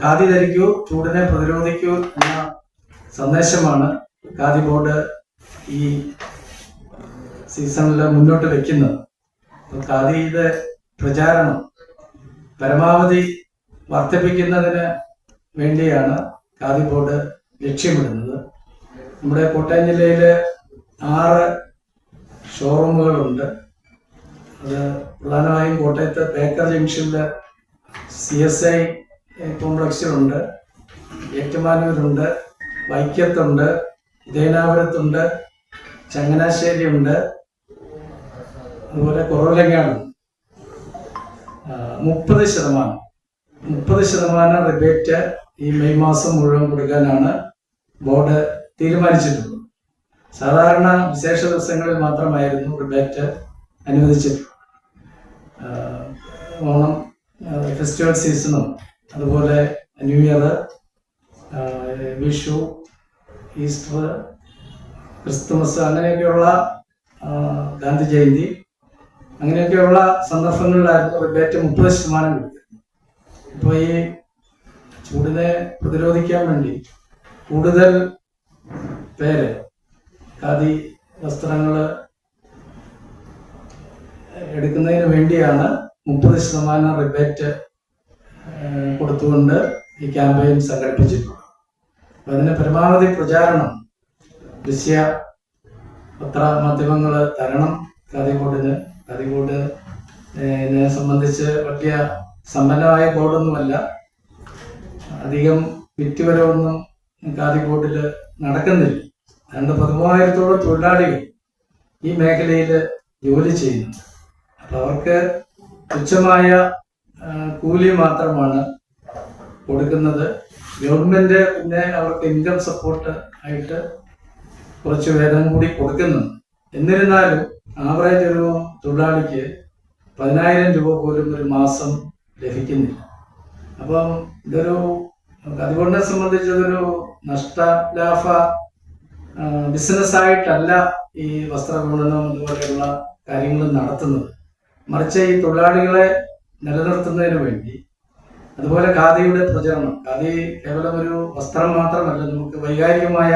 ഖാദി ധരിക്കൂ, ചൂടിനെ പ്രതിരോധിക്കൂ എന്ന സന്ദേശമാണ് ഖാദി ബോർഡ് ഈ സീസണിൽ മുന്നോട്ട് വെക്കുന്നത്. ഖാദിയുടെ പ്രചാരണം പരമാവധി വർദ്ധിപ്പിക്കുന്നതിന് വേണ്ടിയാണ് ഖാദി ബോർഡ് ലക്ഷ്യമിടുന്നത്. നമ്മുടെ കോട്ടയം ജില്ലയിൽ 6 ഷോറൂമുകളുണ്ട്. അത് പ്രധാനമായും കോട്ടയത്ത് ബേക്കർ ജംഗ്ഷനിൽ CSI കോംപ്ലക്സിലുണ്ട്, ഏറ്റുമാനൂരുണ്ട്, വൈക്കത്തുണ്ട്, ഉദയനാപുരത്തുണ്ട്, ചങ്ങനാശ്ശേരിയുണ്ട്, അതുപോലെ കുറവിലങ്ങാടുണ്ട്. 30% റിബേറ്റ് ഈ മെയ് മാസം മുഴുവൻ കൊടുക്കാനാണ് ബോർഡ് തീരുമാനിച്ചിട്ടുള്ളത്. സാധാരണ വിശേഷ ദിവസങ്ങളിൽ മാത്രമായിരുന്നു റിബേറ്റ് അനുവദിച്ചിട്ടുള്ളത്. ഓണം, ഫെസ്റ്റിവൽ സീസണും അതുപോലെ new year, Vishu, Easter, Christmas, അങ്ങനെയൊക്കെയുള്ള ഗാന്ധി ജയന്തി, അങ്ങനെയൊക്കെയുള്ള സന്ദർഭങ്ങളിലായിരുന്നു റിബേറ്റ് 30% കൊടുക്കുന്നത്. ഇപ്പോൾ ഈ ചൂടിനെ പ്രതിരോധിക്കാൻ വേണ്ടി കൂടുതൽ പേര് ഖാദി വസ്ത്രങ്ങൾ എടുക്കുന്നതിന് വേണ്ടിയാണ് 30% റിബേറ്റ് കൊടുത്തുകൊണ്ട് ഈ ക്യാമ്പയിൻ സംഘടിപ്പിച്ചിട്ടുള്ളത്. അപ്പം അതിന് പരമാവധി പ്രചാരണം ദൃശ്യ പത്ര മാധ്യമങ്ങൾ തരണം ഖാദി ബോർഡിന്. ഖാദി ബോർഡിനെ സംബന്ധിച്ച് വലിയ സമ്പന്നമായ ബോർഡൊന്നുമല്ല. അധികം വിറ്റുവരവൊന്നും ഖാദി ബോർഡിൽ നടക്കുന്നില്ല. 13,000-ഓളം തൊഴിലാളികൾ ഈ മേഖലയിൽ ജോലി ചെയ്യുന്നു. അപ്പം അവർക്ക് തുച്ഛമായ കൂലി മാത്രമാണ് കൊടുക്കുന്നത്. ഗവൺമെന്റ് പിന്നെ അവർക്ക് ഇൻകം സപ്പോർട്ട് ആയിട്ട് കുറച്ച് വേതനം കൂടി കൊടുക്കുന്നുണ്ട്. എന്നിരുന്നാലും ആവറേജ് ഒരു തൊഴിലാളിക്ക് 10,000 രൂപ പോലും ഒരു മാസം ലഭിക്കുന്നില്ല. അപ്പം ഇതൊരു അതുകൊണ്ടെ സംബന്ധിച്ച് അതൊരു നഷ്ടലാഭ ബിസിനസ്സായിട്ടല്ല ഈ വസ്ത്രവിപണനം അതുപോലെയുള്ള കാര്യങ്ങൾ നടത്തുന്നത്. മറിച്ച് ഈ തൊഴിലാളികളെ നിലനിർത്തുന്നതിന് വേണ്ടി, അതുപോലെ ഖാദിയുടെ പ്രചരണം. ഖാദി കേവലം ഒരു വസ്ത്രം മാത്രമല്ല, നമുക്ക് വൈകാരികമായ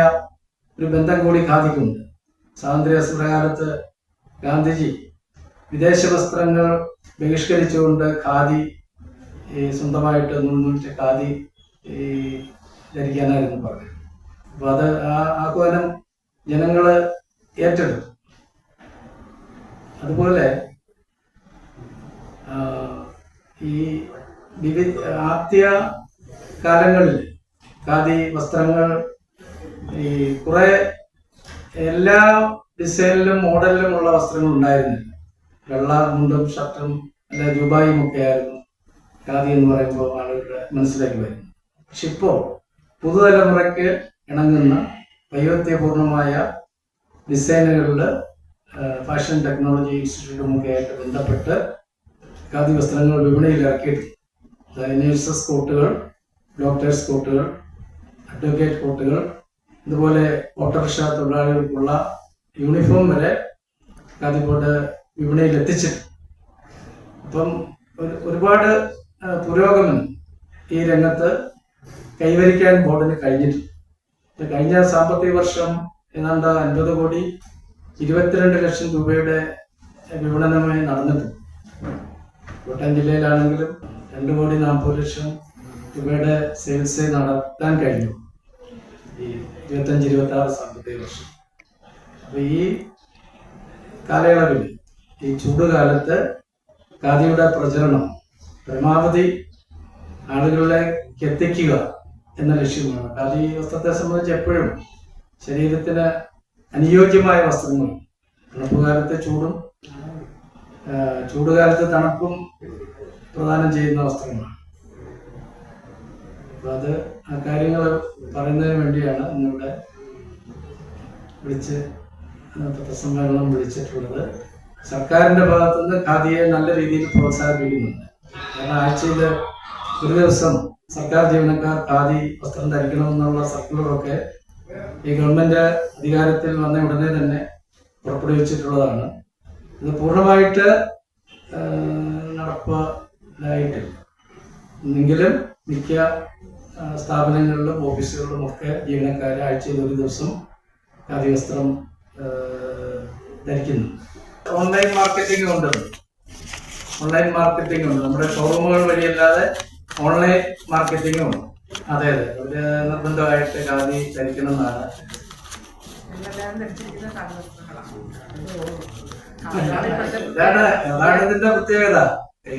ഒരു ബന്ധം കൂടി ഖാദിക്കുണ്ട്. സ്വാതന്ത്ര്യ സമരകാലത്ത് ഗാന്ധിജി വിദേശ വസ്ത്രങ്ങൾ ബഹിഷ്കരിച്ചുകൊണ്ട് ഖാദി സ്വന്തമായിട്ട് നൂൽനൂറ്റ ഖാദി ധരിക്കാനായിരുന്നു പറഞ്ഞത്. അപ്പൊ അത് ആ ആഹ്വാനം ജനങ്ങള് ഏറ്റെടുത്തു. അതുപോലെ ഈ ആദ്യ കാലങ്ങളിൽ ഖാദി വസ്ത്രങ്ങൾ ഈ കുറെ എല്ലാ ഡിസൈനിലും മോഡലിലും ഉള്ള വസ്ത്രങ്ങൾ ഉണ്ടായിരുന്നില്ല. വെള്ള മുണ്ടും ഷർട്ടും അല്ല ജുബായും ഒക്കെ ആയിരുന്നു ഖാദി എന്ന് പറയുമ്പോൾ ആളുകളുടെ മനസ്സിലേക്ക് വരുന്നു. പക്ഷെ ഇപ്പോൾ പുതുതലമുറയ്ക്ക് ഇണങ്ങുന്ന വൈവിധ്യപൂർണമായ ഡിസൈനുകളിൽ ഫാഷൻ ടെക്നോളജി ഇൻസ്റ്റിറ്റ്യൂട്ടും ഒക്കെ ആയിട്ട് ബന്ധപ്പെട്ട് ഖാദി വസ്ത്രങ്ങൾ വിപണിയിൽ ഇറക്കിയിട്ടുണ്ട്. നേഴ്സസ് കോട്ടുകൾ, ഡോക്ടേഴ്സ് കോട്ടുകൾ, അഡ്വക്കേറ്റ് കോട്ടുകൾ, ഇതുപോലെ ഓട്ടോറിക്ഷ തൊഴിലാളികൾക്കുള്ള യൂണിഫോം വരെ ഖാദി ബോർഡ് വിപണിയിൽ എത്തിച്ചിട്ടുണ്ട്. അപ്പം ഒരുപാട് പുരോഗമനം ഈ രംഗത്ത് കൈവരിക്കാൻ ബോർഡിന് കഴിഞ്ഞിട്ടുണ്ട്. കഴിഞ്ഞ സാമ്പത്തിക വർഷം ഏതാണ്ട് 50 കോടി 22 ലക്ഷം രൂപയുടെ വിപണനമായി നടന്നിട്ടുണ്ട്. കോട്ടയം ജില്ലയിലാണെങ്കിലും 2 കോടി 40 ലക്ഷം രൂപയുടെ സെയിൽസ് നടത്താൻ കഴിഞ്ഞു ഈ 25-26 സാമ്പത്തിക വർഷം. അപ്പൊ ഈ കാലയളവിൽ ഈ ചൂടുകാലത്ത് ഖാദിയുടെ പ്രചരണം പരമാവധി ആളുകളിലേക്ക് എത്തിക്കുക എന്ന ലക്ഷ്യമാണ്. ഖാദി വസ്ത്രത്തെ സംബന്ധിച്ച് എപ്പോഴും ശരീരത്തിന് അനുയോജ്യമായ വസ്ത്രങ്ങൾ, തണുപ്പുകാലത്ത് ചൂടും ചൂടുകാലത്ത് തണുപ്പും പ്രദാനം ചെയ്യുന്ന വസ്ത്രങ്ങളാണ്. അപ്പൊ അത് ആ കാര്യങ്ങൾ പറയുന്നതിന് വേണ്ടിയാണ് ഇന്നിവിടെ പത്രസമ്മേളനം വിളിച്ചിട്ടുള്ളത്. സർക്കാരിന്റെ ഭാഗത്തുനിന്ന് ഖാദിയെ നല്ല രീതിയിൽ പ്രോത്സാഹിപ്പിക്കുന്നുണ്ട്. കാരണം ആഴ്ചയിൽ ഒരു ദിവസം സർക്കാർ ജീവനക്കാർ ഖാദി വസ്ത്രം ധരിക്കണമെന്നുള്ള സർക്കുലറൊക്കെ ഈ ഗവൺമെന്റ് അധികാരത്തിൽ വന്ന ഉടനെ തന്നെ പുറപ്പെടുവിച്ചിട്ടുള്ളതാണ്. ഇത് പൂർണ്ണമായിട്ട് നടപ്പിലായിട്ടില്ല. എങ്കിലും മിക്ക സ്ഥാപനങ്ങളിലും ഓഫീസുകളിലും ഒക്കെ ജീവനക്കാരെ ആഴ്ചയിൽ ഒരു ദിവസം ഖാദി വസ്ത്രം ധരിക്കുന്നു. ഓൺലൈൻ മാർക്കറ്റിംഗ് ഉണ്ട്. നമ്മുടെ ഷോറൂമുകൾ വഴിയല്ലാതെ ഓൺലൈൻ മാർക്കറ്റിംഗും ഉണ്ട്. അതെ, അവര് നിർബന്ധമായിട്ട് ഖാദി ധരിക്കണം എന്നാണ്. അതാണ് ഇതിന്റെ പ്രത്യേകത. ഈ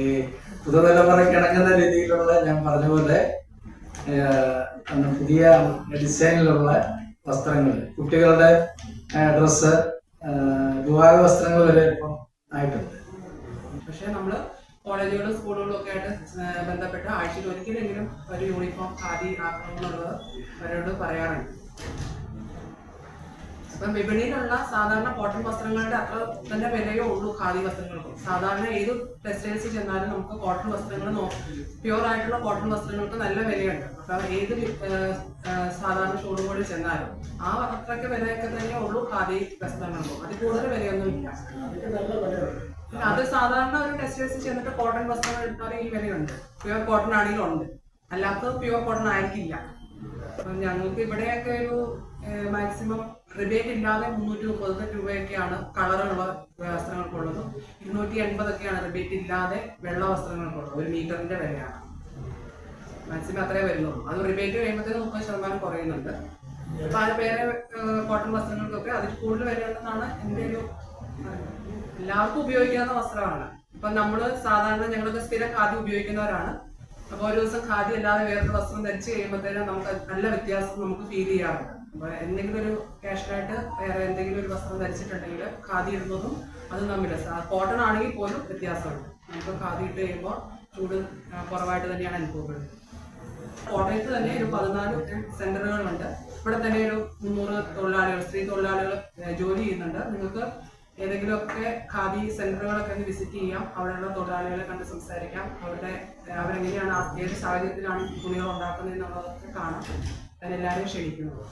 പുതുതലമുറയ്ക്ക് ഇണങ്ങുന്ന രീതിയിലുള്ള, ഞാൻ പറഞ്ഞ പോലെ പുതിയ ഡിസൈനിലുള്ള വസ്ത്രങ്ങൾ, കുട്ടികളുടെ ഡ്രസ്സ്, വിവാഹ വസ്ത്രങ്ങൾ വരെ ഇപ്പം ആയിട്ടുണ്ട്. പക്ഷെ നമ്മള് കോളേജുകളും സ്കൂളുകളും ഒക്കെ ആയിട്ട് ബന്ധപ്പെട്ട് ആഴ്ചയിൽ ഒരിക്കലെങ്കിലും ഒരു യൂണിഫോം ഖാദി ആക്കണമെന്നുള്ളത് അവരോട് പറയാറുണ്ട്. അപ്പം വിപണിയിലുള്ള സാധാരണ കോട്ടൺ വസ്ത്രങ്ങളുടെ അത്ര തന്നെ വിലയേ ഉള്ളൂ ഖാദി വസ്ത്രങ്ങൾക്കും. സാധാരണ ഏത് ടെക്സ്റ്റൈൽസിൽ ചെന്നാലും നമുക്ക് കോട്ടൺ വസ്ത്രങ്ങൾ പ്യുവർ ആയിട്ടുള്ള കോട്ടൺ വസ്ത്രങ്ങൾക്ക് നല്ല വിലയുണ്ട്. അപ്പം ഏത് സാധാരണ ഷോറൂമുകളിൽ ചെന്നാലും ആ അത്രയ്ക്ക് വിലയൊക്കെ തന്നെ ഉള്ളൂ ഖാദി വസ്ത്രങ്ങൾക്കും. അതിൽ കൂടുതൽ വിലയൊന്നും ഇല്ല. അത് സാധാരണ ഒരു ടെക്സ്റ്റൈൽസിൽ ചെന്നിട്ട് കോട്ടൺ വസ്ത്രങ്ങൾ എടുത്താൽ ഈ വിലയുണ്ട്. പ്യുവർ കോട്ടൺ ആണെങ്കിലും ഉണ്ട്, അല്ലാത്ത പ്യുവർ കോട്ടൺ ആയിരിക്കില്ല. അപ്പം ഞങ്ങൾക്ക് ഇവിടെയൊക്കെ ഒരു മാക്സിമം റിബേറ്റ് ഇല്ലാതെ 330 രൂപയൊക്കെയാണ് കളറുള്ള വസ്ത്രങ്ങൾക്കുള്ളത്. 280 റിബേറ്റ് ഇല്ലാതെ വെള്ള വസ്ത്രങ്ങൾക്കുള്ളത്. 1 മീറ്ററിന്റെ വിലയാണ് മാക്സിമം അത്രേ വരുന്നുള്ളൂ. അത് റിബേറ്റ് കഴിയുമ്പോഴത്തേക്ക് 30% കുറയുന്നുണ്ട്. പല വേറെ കോട്ടൺ വസ്ത്രങ്ങൾക്കൊക്കെ അതിൽ കൂടുതൽ വിലയുണ്ടെന്നാണ് എൻ്റെ ഒരു, എല്ലാവർക്കും ഉപയോഗിക്കാവുന്ന വസ്ത്രമാണ്. ഇപ്പൊ നമ്മള് സാധാരണ ഞങ്ങളൊക്കെ സ്ഥിരം ഖാദി ഉപയോഗിക്കുന്നവരാണ്. അപ്പൊ ഒരു ദിവസം ഖാദി അല്ലാതെ വേറൊരു വസ്ത്രം ധരിച്ച് കഴിയുമ്പോഴത്തേനും നമുക്ക് നല്ല വ്യത്യാസം നമുക്ക് ഫീൽ ചെയ്യാറുണ്ട്. അപ്പൊ എന്തെങ്കിലും ഒരു കാഷ്വലായിട്ട് വേറെ എന്തെങ്കിലും ഒരു വസ്ത്രം ധരിച്ചിട്ടുണ്ടെങ്കിൽ ഖാദി ഇടുന്നതും അതും തമ്മിൽ, കോട്ടൺ ആണെങ്കിൽ പോലും വ്യത്യാസമുണ്ട്. നമുക്ക് ഖാദി ഇട്ട് കഴിയുമ്പോൾ ചൂട് കുറവായിട്ട് തന്നെയാണ് അനുഭവപ്പെടുന്നത്. കോട്ടയത്ത് തന്നെ ഒരു 14 സെന്ററുകളുണ്ട്. ഇവിടെ തന്നെ ഒരു 300 തൊഴിലാളികൾ, സ്ത്രീ തൊഴിലാളികൾ ജോലി ചെയ്യുന്നുണ്ട്. നിങ്ങൾക്ക് ഏതെങ്കിലുമൊക്കെ ഖാദി സെന്ററുകളൊക്കെ ഒന്ന് വിസിറ്റ് ചെയ്യാം. അവിടെയുള്ള തൊഴിലാളികളെ കണ്ട് സംസാരിക്കാം. അവരെങ്ങനെയാണ്, ഏത് സാഹചര്യത്തിലാണ് തുണികൾ ഉണ്ടാക്കുന്നത് എന്നുള്ളതൊക്കെ കാണാം. അതിനെല്ലാവരെയും ക്ഷണിക്കുന്നത്.